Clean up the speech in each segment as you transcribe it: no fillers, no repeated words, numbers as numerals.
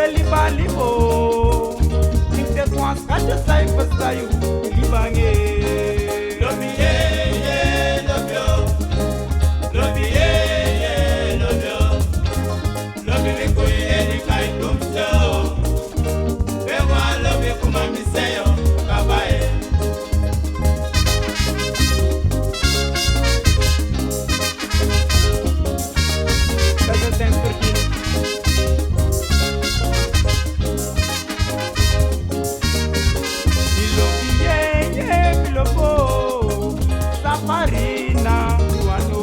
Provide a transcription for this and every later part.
liba libo. Inte kwa skaja sai pasayu libange. Love yeah, love you. Love yeah, love you. Love me kuye ni kai tumso. Bewa love kuma miseyo kabae. Saparina miwano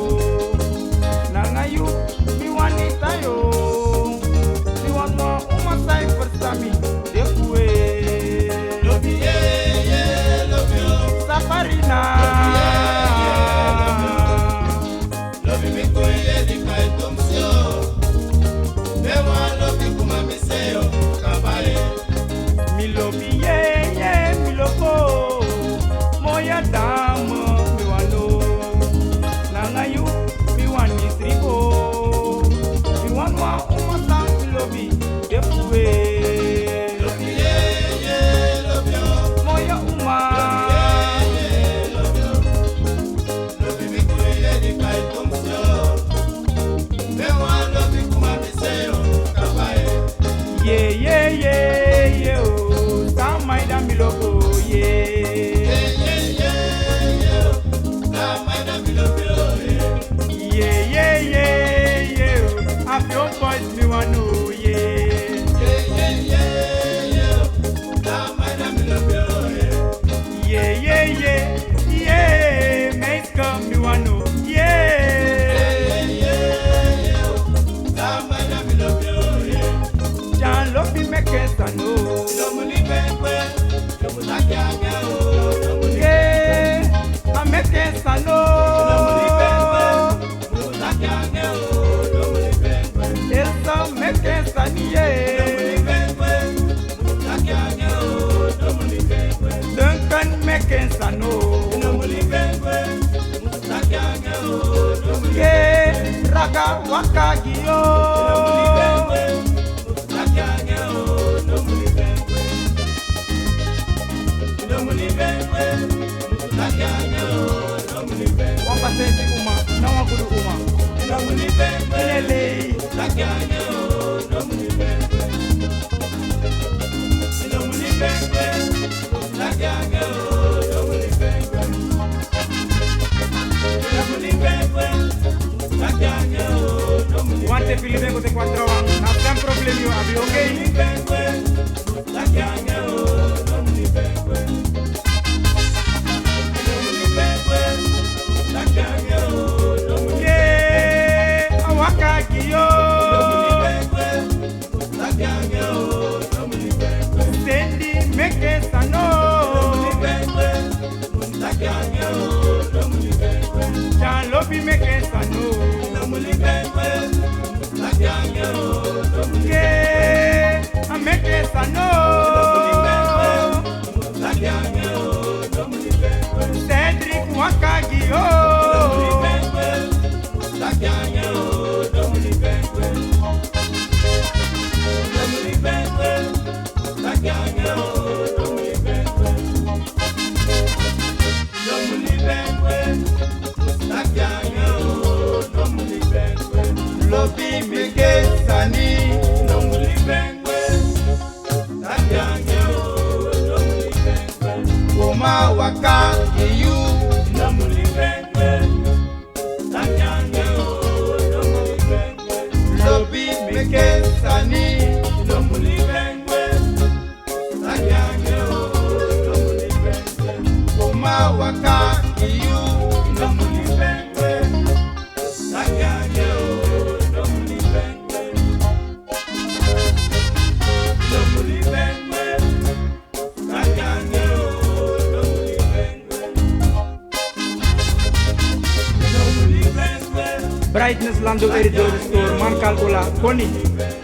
nangayu miwanita yo miwano umasai persami dekue. Love yeah, love you. Saparina Love me kuye ni kai tumso. Bewa love kuma miseyo kabae. milobi ye miloko moya dama miwano nangayu miwani tribo miwanwa umasai milobi dekue. Love yeah, love you. Moya uma Love me kuye ni kai tumso. Bewa love kuma miseyo kabae. ye o samaida miloko ye o afro boys mi wanu ye mates come mi wanu ye Jan lobi meke sano ye ameke sano esa meke saniye Duncan meke sano ye raga wakagiyo wamba senti uma na waguru uma lele Wante Filipe te quattro anni, non c'è un problema io abbiamo awakagiyo Sendi meke sano Jan lobi meke sano ameke sano Cedric wakagiyo Lobi meke sani Uma wakagiyo Lobi meke sani Uma wakagiyo Brightness Lando Eridor Store, man calcula, Connie.